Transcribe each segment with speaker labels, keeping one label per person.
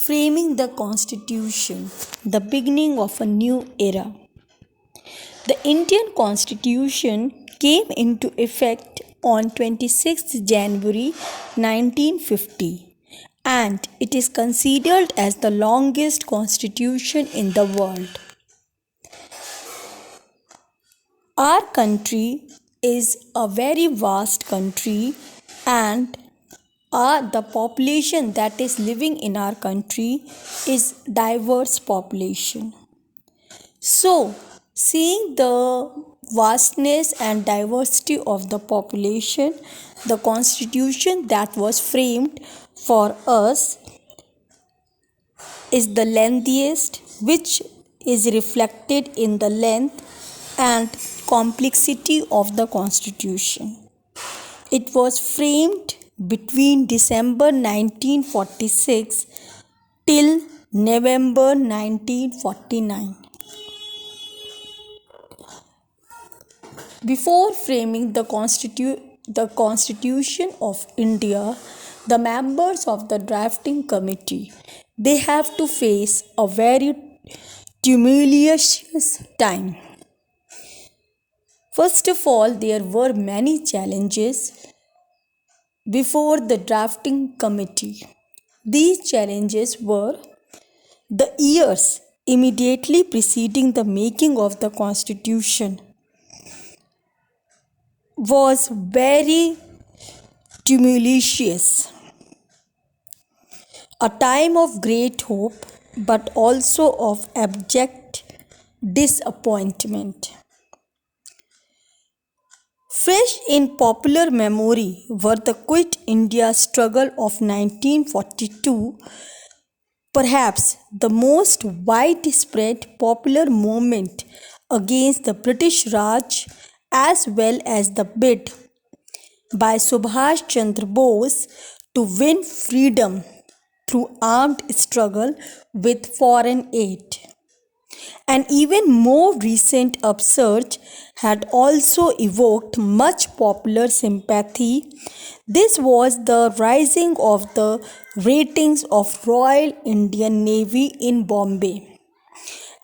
Speaker 1: Framing the Constitution, the beginning of a new era. The Indian Constitution came into effect on 26th January 1950 and it is considered as the longest constitution in the world. Our country is a very vast country and the population that is living in our country is diverse population. So, seeing the vastness and diversity of the population, the constitution that was framed for us is the lengthiest, which is reflected in the length and complexity of the constitution. It was framed between December 1946 till November 1949. Before framing the Constitution of India, the members of the drafting committee, they have to face a very tumultuous time. First of all, there were many challenges before the drafting committee. These challenges were the years immediately preceding the making of the Constitution was very tumultuous, a time of great hope but also of abject disappointment. Fresh in popular memory were the Quit India struggle of 1942, perhaps the most widespread popular movement against the British Raj, as well as the bid by Subhash Chandra Bose to win freedom through armed struggle with foreign aid. An even more recent upsurge had also evoked much popular sympathy. This was the rising of the ratings of Royal Indian Navy in Bombay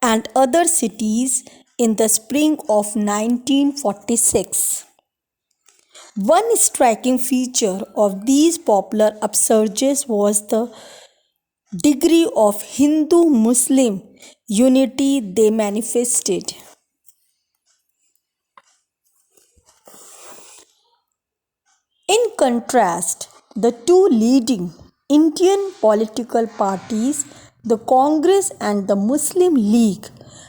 Speaker 1: and other cities in the spring of 1946. One striking feature of these popular upsurges was the degree of Hindu-Muslim unity they manifested. In contrast, the two leading Indian political parties, the Congress and the Muslim League,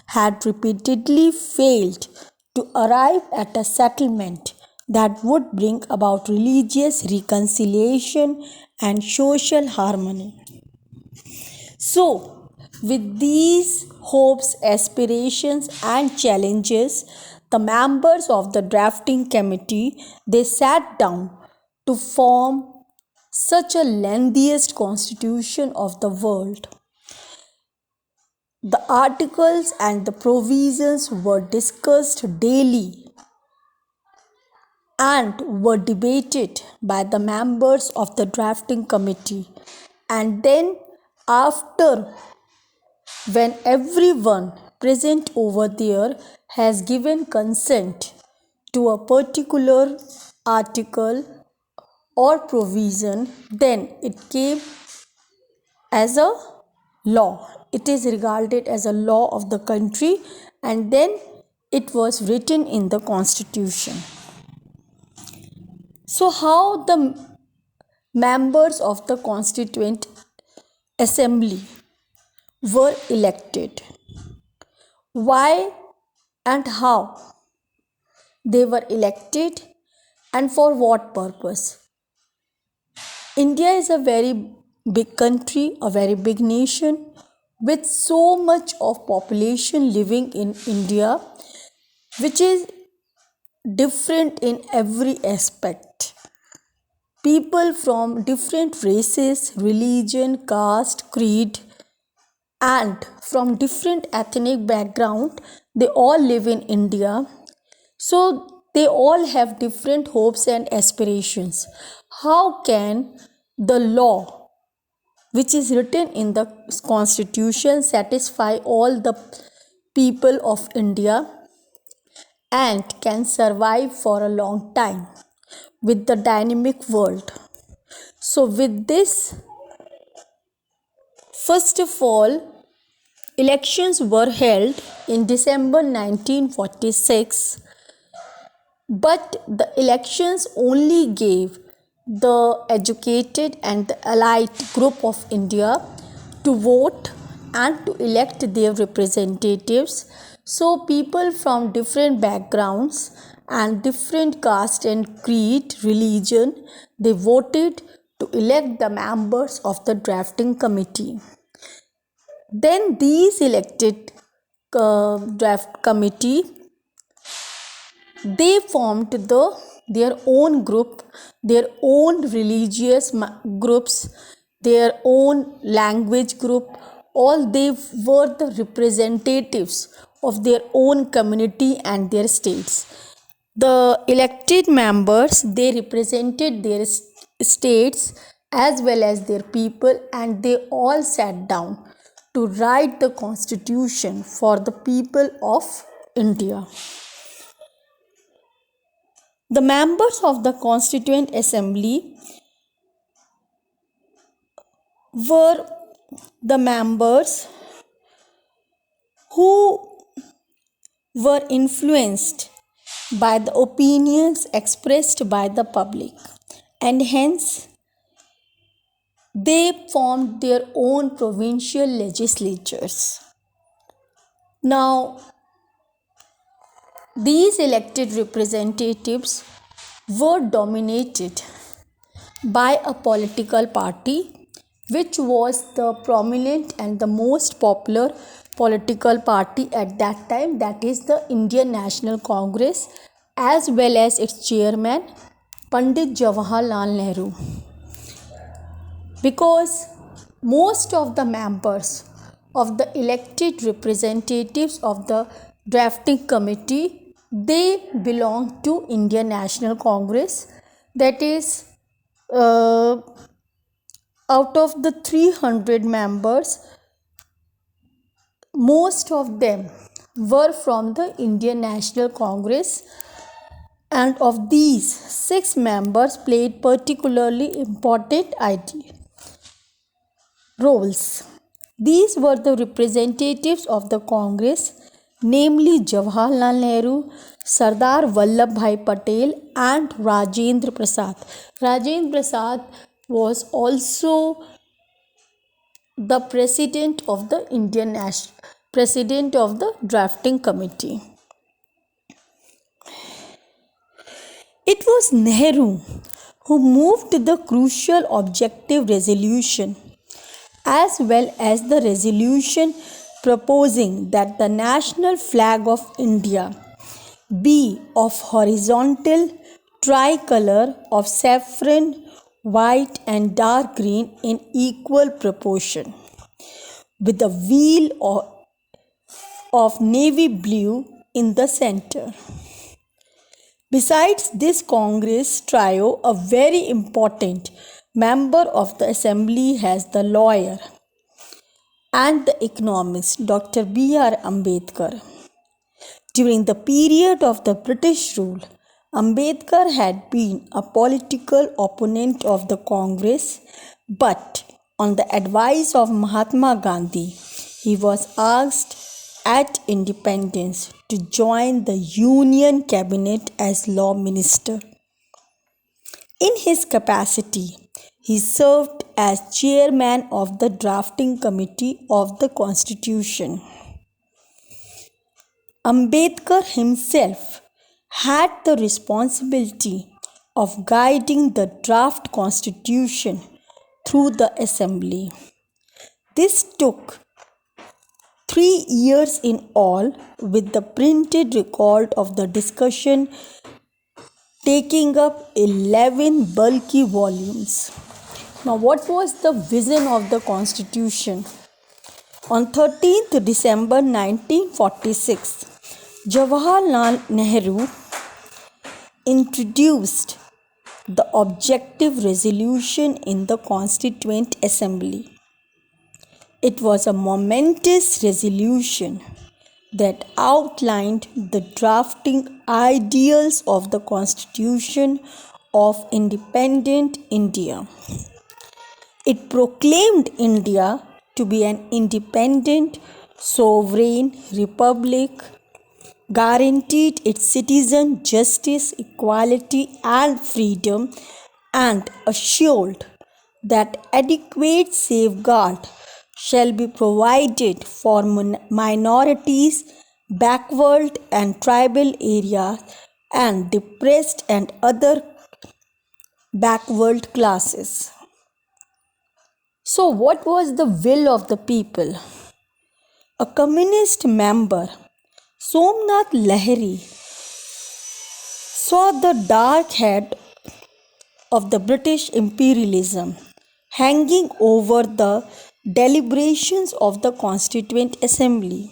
Speaker 1: had repeatedly failed to arrive at a settlement that would bring about religious reconciliation and social harmony. So, with these hopes, aspirations, and challenges, the members of the drafting committee they sat down to form such a lengthiest constitution of the world. The articles and the provisions were discussed daily and were debated by the members of the drafting committee. And then, after when everyone present over there has given consent to a particular article or provision, then it came as a law. It is regarded as a law of the country and then it was written in the constitution. So, how the members of the Constituent Assembly were elected? Why and how they were elected and for what purpose? India is a very big country, a very big nation with so much of population living in India, which is different in every aspect. People from different races, religion, caste, creed, and from different ethnic background, they all live in India. So they all have different hopes and aspirations. How can the law which is written in the constitution, satisfy all the people of India and can survive for a long time with the dynamic world. So, with this, first of all, elections were held in December 1946, but the elections only gave the educated and the elite group of India to vote and to elect their representatives. So, people from different backgrounds and different caste and creed, religion, they voted to elect the members of the drafting committee. Then these elected draft committee, they formed their own group, their own religious groups, their own language group. All they were the representatives of their own community and their states. The elected members, they represented their states as well as their people, and they all sat down to write the constitution for the people of India. The members of the Constituent Assembly were the members who were influenced by the opinions expressed by the public, and hence they formed their own provincial legislatures. Now, these elected representatives were dominated by a political party which was the prominent and the most popular political party at that time, that is the Indian National Congress, as well as its chairman Pandit Jawaharlal Nehru. Because most of the members of the elected representatives of the drafting committee, they belong to Indian National Congress, that is out of the 300 members, most of them were from the Indian National Congress, and of these, 6 members played particularly important roles. These were the representatives of the Congress, namely Jawaharlal Nehru, Sardar Vallabhbhai Patel, and Rajendra Prasad. Rajendra Prasad was also the president of the president of the drafting committee. It was Nehru who moved the crucial objective resolution, as well as the resolution proposing that the national flag of India be of horizontal tricolor of saffron, white and dark green in equal proportion, with a wheel of navy blue in the center. Besides this Congress trio, a very important member of the assembly has the lawyer and the economist Dr. B.R. Ambedkar. During the period of the British rule, Ambedkar had been a political opponent of the Congress, but on the advice of Mahatma Gandhi, he was asked at independence to join the Union Cabinet as Law Minister. In his capacity, he served as chairman of the drafting committee of the Constitution. Ambedkar himself had the responsibility of guiding the draft constitution through the assembly. This took 3 years in all, with the printed record of the discussion taking up 11 bulky volumes. Now, what was the vision of the constitution? On 13th December 1946, Jawaharlal Nehru introduced the objective resolution in the Constituent Assembly. It was a momentous resolution that outlined the drafting ideals of the Constitution of independent India. It proclaimed India to be an independent, sovereign republic, guaranteed its citizens justice, equality, and freedom, and assured that adequate safeguard shall be provided for minorities, backward and tribal areas, and depressed and other backward classes. So, what was the will of the people? A communist member, Somnath Lahiri, saw the dark head of the British imperialism hanging over the deliberations of the Constituent Assembly.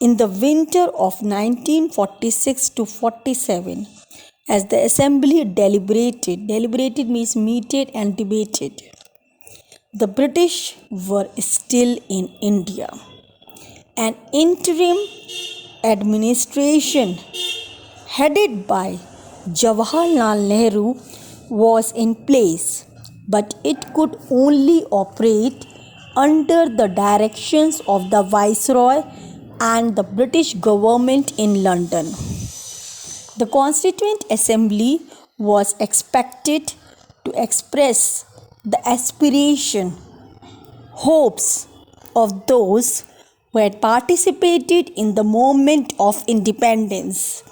Speaker 1: In the winter of 1946 to 47, as the Assembly deliberated means meted and debated, the British were still in India. An interim administration headed by Jawaharlal Nehru was in place, but it could only operate under the directions of the Viceroy and the British government in London. The Constituent Assembly was expected to express the aspiration, hopes of those who had participated in the movement of independence.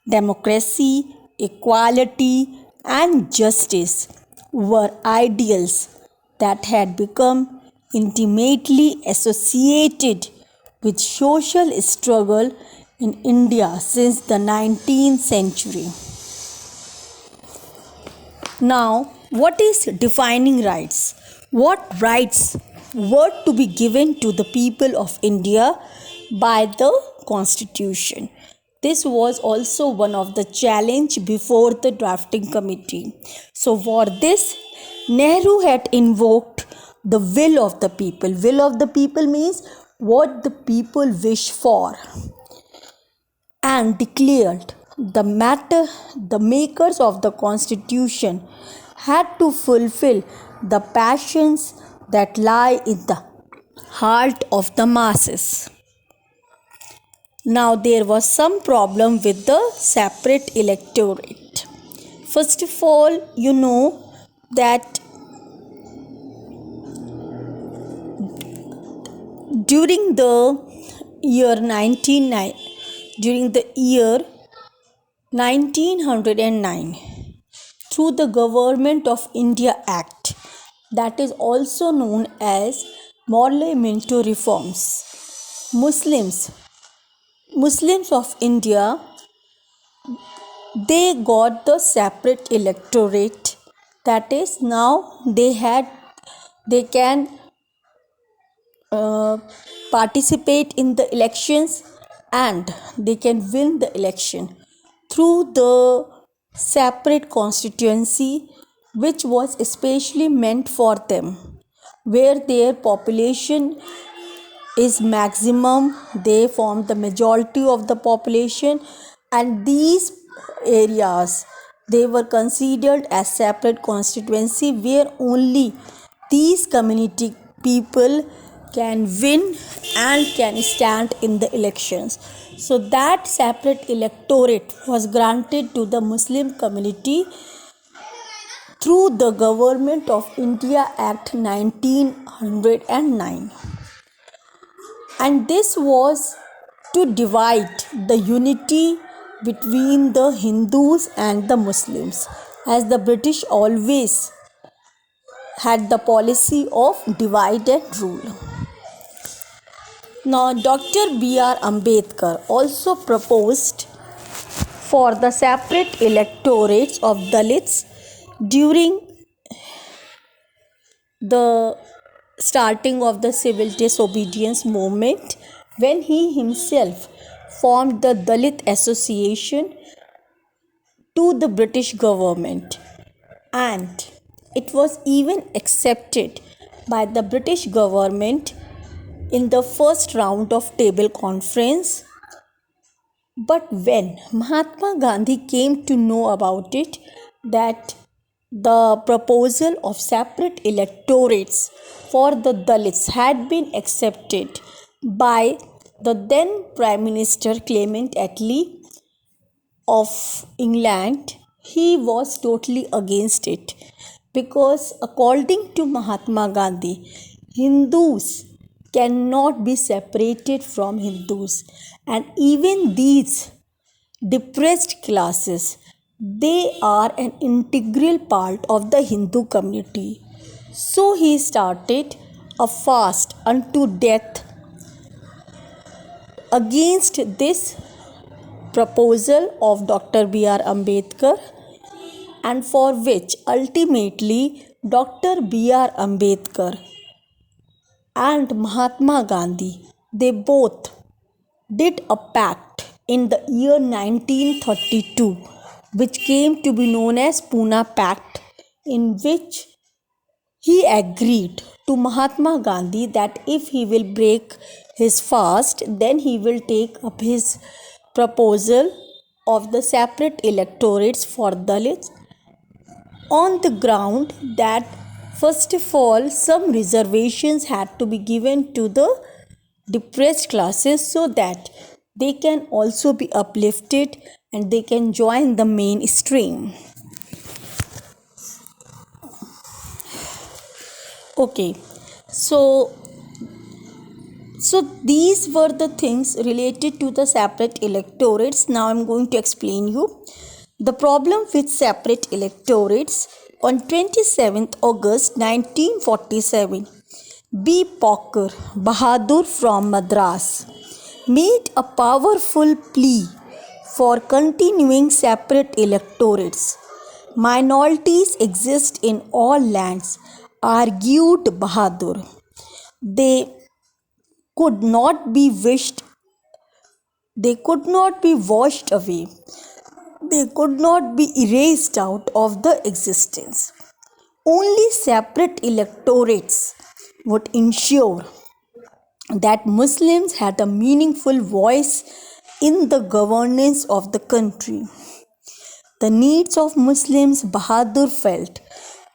Speaker 1: Democracy, equality, and justice were ideals that had become intimately associated with social struggle in India since the 19th century. Now, what is defining rights? What rights were to be given to the people of India by the Constitution? This was also one of the challenge before the drafting committee. So for this, Nehru had invoked the will of the people. Will of the people means what the people wish for, and declared the makers of the Constitution had to fulfill the passions that lie in the heart of the masses. Now there was some problem with the separate electorate. First of all, you know that during the year 1909, through the Government of India Act, that is also known as Morley Minto reforms, Muslims of India, they got the separate electorate. That is, now they can participate in the elections and they can win the election through the separate constituency, which was especially meant for them, where their population is maximum, they form the majority of the population, and these areas, they were considered as separate constituency where only these community people can win and can stand in the elections. So that separate electorate was granted to the Muslim community through the Government of India Act 1909. And this was to divide the unity between the Hindus and the Muslims, as the British always had the policy of divide and rule. Now, Dr. B.R. Ambedkar also proposed for the separate electorates of Dalits during the starting of the civil disobedience movement, when he himself formed the Dalit Association to the British government, and it was even accepted by the British government in the first round of table conference. But when Mahatma Gandhi came to know about it, that the proposal of separate electorates for the Dalits had been accepted by the then Prime Minister Clement Attlee of England, he was totally against it, because according to Mahatma Gandhi, Hindus cannot be separated from Hindus, and even these depressed classes, they are an integral part of the Hindu community. So he started a fast unto death against this proposal of Dr. B.R. Ambedkar, and for which ultimately Dr. B.R. Ambedkar and Mahatma Gandhi, they both did a pact in the year 1932, which came to be known as Pune Pact, in which he agreed to Mahatma Gandhi that if he will break his fast, then he will take up his proposal of the separate electorates for Dalits, on the ground that first of all some reservations had to be given to the depressed classes so that they can also be uplifted and they can join the mainstream. Okay, so these were the things related to the separate electorates. Now I'm going to explain you the problem with separate electorates. On 27th August 1947, B. Poker Bahadur from Madras made a powerful plea for continuing separate electorates. Minorities exist in all lands, argued Bahadur. They could not be washed away. They could not be erased out of the existence. Only separate electorates would ensure that Muslims had a meaningful voice in the governance of the country. The needs of Muslims, Bahadur felt,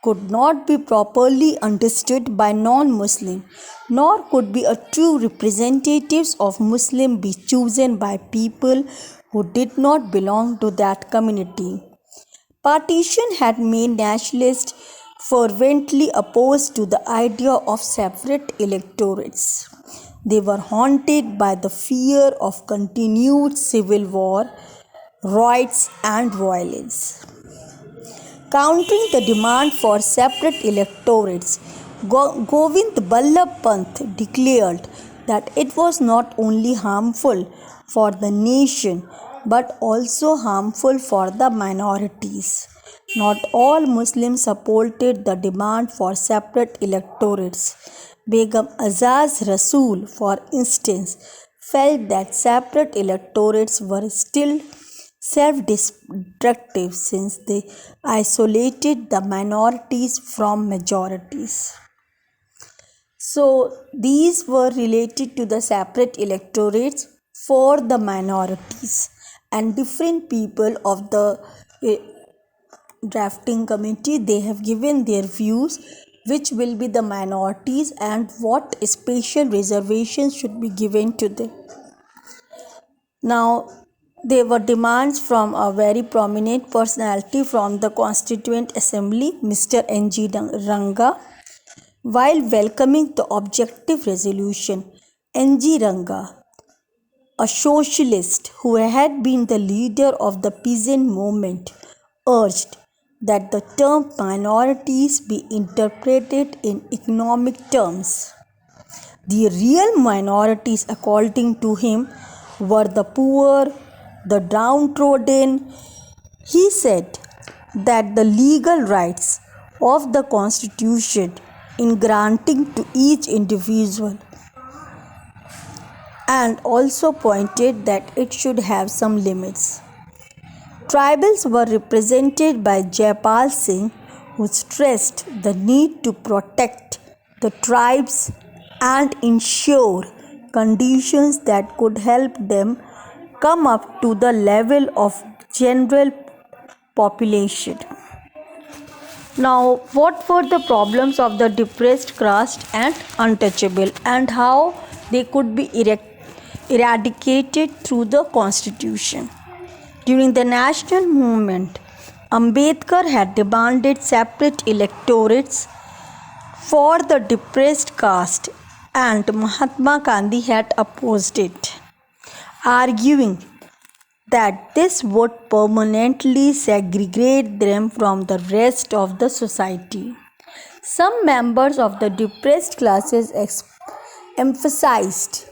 Speaker 1: could not be properly understood by non-Muslim, nor could be a true representatives of Muslim be chosen by people who did not belong to that community. Partition had made nationalists fervently opposed to the idea of separate electorates. They were haunted by the fear of continued civil war, riots, and violence. Countering the demand for separate electorates, Govind Ballabh Pant declared that it was not only harmful for the nation but also harmful for the minorities. Not all Muslims supported the demand for separate electorates. Begum Azaz Rasool, for instance, felt that separate electorates were still self-destructive since they isolated the minorities from majorities. So these were related to the separate electorates for the minorities, and different people of the drafting committee, they have given their views which will be the minorities and what special reservations should be given to them. Now, there were demands from a very prominent personality from the Constituent Assembly, Mr. N.G. Ranga. While welcoming the objective resolution, N.G. Ranga, a socialist who had been the leader of the peasant movement, urged that the term minorities be interpreted in economic terms. The real minorities, according to him, were the poor, the downtrodden. He said that the legal rights of the Constitution in granting to each individual, and also pointed that it should have some limits. Tribals were represented by Jaipal Singh, who stressed the need to protect the tribes and ensure conditions that could help them come up to the level of general population. Now, what were the problems of the depressed caste and untouchable, and how they could be eradicated through the constitution? During the national movement, Ambedkar had demanded separate electorates for the depressed caste, and Mahatma Gandhi had opposed it, arguing that this would permanently segregate them from the rest of the society. Some members of the depressed classes emphasized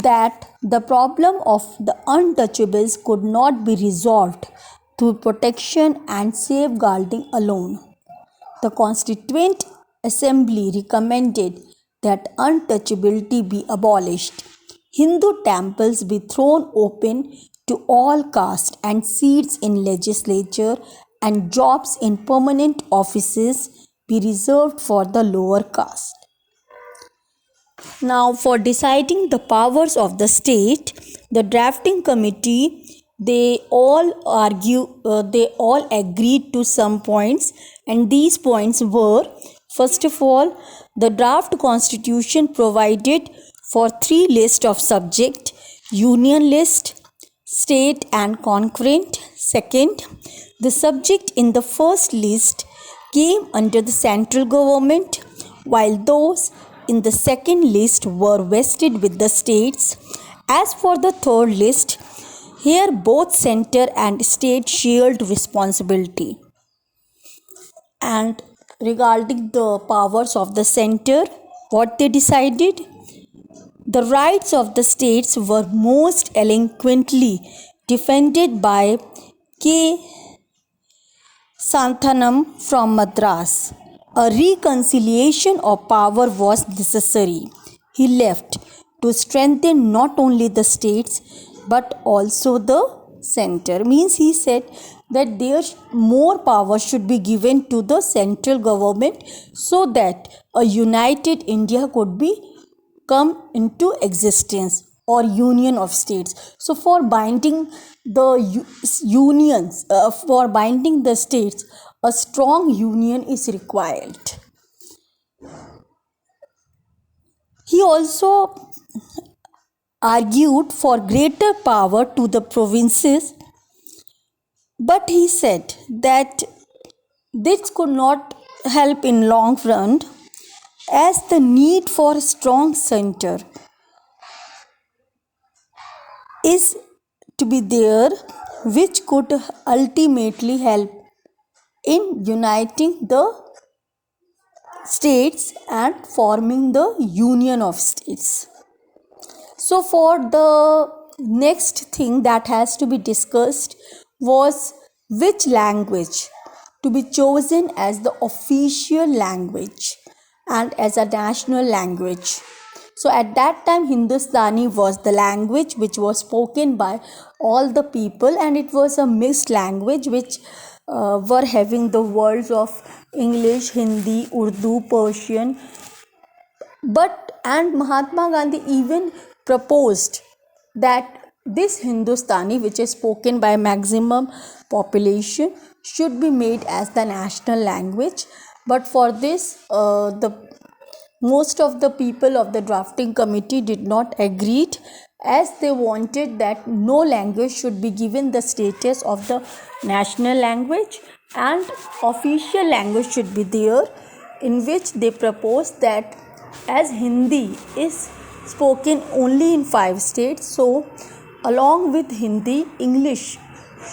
Speaker 1: that the problem of the untouchables could not be resolved through protection and safeguarding alone. The Constituent Assembly recommended that untouchability be abolished, Hindu temples be thrown open to all castes, and seats in legislature and jobs in permanent offices be reserved for the lower caste. Now, for deciding the powers of the state, the drafting committee, they all agreed to some points, and these points were: first of all, the draft constitution provided for three lists of subject: union list, state and concurrent. Second, the subject in the first list came under the central government, while those in the second list were vested with the states. As for the third list, here both center and state shared responsibility. And regarding the powers of the center, what they decided? The rights of the states were most eloquently defended by K. Santhanam from Madras. A reconciliation of power was necessary. He left to strengthen not only the states but also the center. Means he said that more power should be given to the central government so that a united India could be come into existence, or union of states. So for binding the unions, for binding the states, a strong union is required. He also argued for greater power to the provinces, but he said that this could not help in long run, as the need for a strong center is to be there, which could ultimately help in uniting the states and forming the union of states. So for the next thing that has to be discussed was which language to be chosen as the official language and as a national language. So at that time, Hindustani was the language which was spoken by all the people, and it was a mixed language which were having the words of English, Hindi, Urdu, Persian. And Mahatma Gandhi even proposed that this Hindustani, which is spoken by maximum population, should be made as the national language. But for this, most of the people of the drafting committee did not agree, as they wanted that no language should be given the status of the national language and official language should be there, in which they proposed that as Hindi is spoken only in 5 states, so along with Hindi, English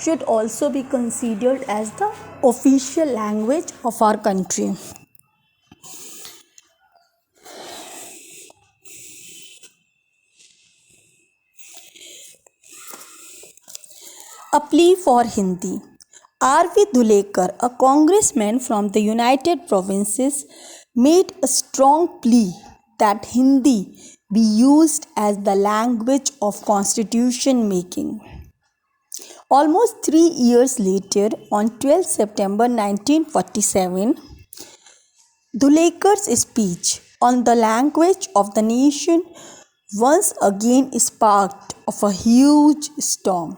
Speaker 1: should also be considered as the official language of our country. A plea for Hindi. R.V. Dhulekar, a congressman from the United Provinces, made a strong plea that Hindi be used as the language of constitution making. Almost 3 years later, on 12 September 1947, Dhulekar's speech on the language of the nation once again sparked of a huge storm.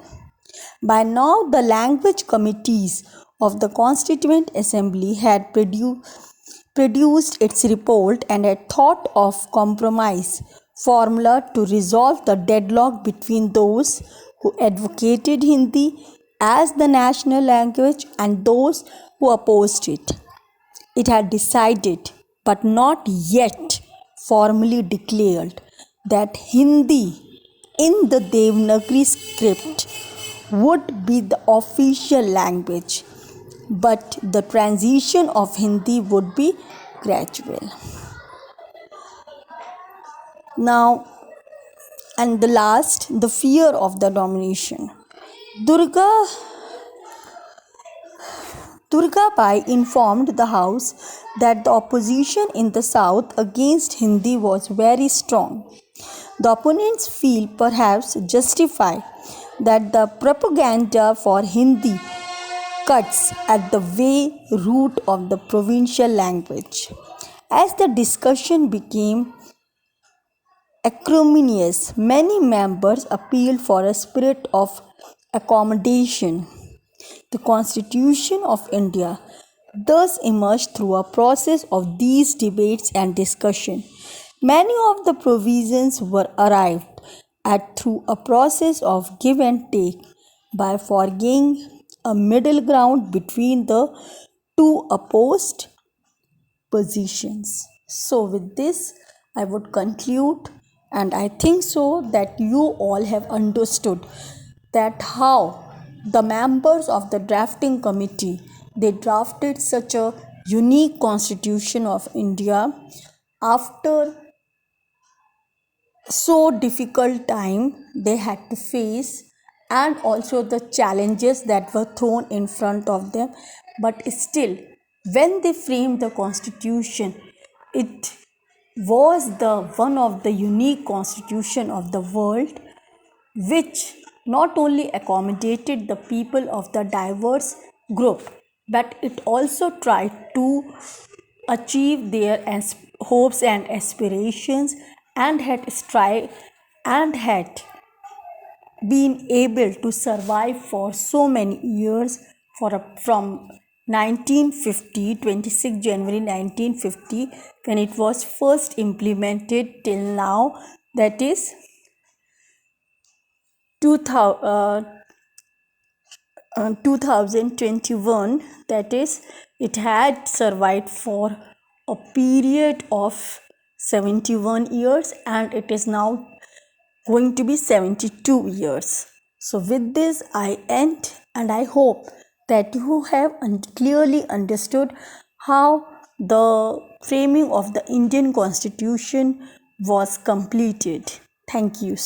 Speaker 1: By now, the language committees of the Constituent Assembly had produced its report and had thought of compromise formula to resolve the deadlock between those who advocated Hindi as the national language and those who opposed it. It had decided, but not yet formally declared, that Hindi in the Devanagari script would be the official language, but the transition of Hindi would be gradual. Now, and the last, the fear of the domination. Durga Durgabai informed the House that the opposition in the South against Hindi was very strong. The opponents feel perhaps justified that the propaganda for Hindi cuts at the way root of the provincial language. As the discussion became acrimonious, many members appealed for a spirit of accommodation. The Constitution of India thus emerged through a process of these debates and discussion. Many of the provisions were arrived at through a process of give and take by forging a middle ground between the two opposed positions. So, with this, I would conclude, and I think so that you all have understood that how the members of the drafting committee they drafted such a unique constitution of India after so difficult time they had to face, and also the challenges that were thrown in front of them, but still when they framed the constitution, it was the one of the unique constitution of the world, which not only accommodated the people of the diverse group, but it also tried to achieve their hopes and aspirations, and had been able to survive for so many years from 1950, 26 January 1950, when it was first implemented, till now, that is 2021, that is it had survived for a period of 71 years, and it is now going to be 72 years. So with this I end, and I hope that you have clearly understood how the framing of the Indian Constitution was completed. Thank you.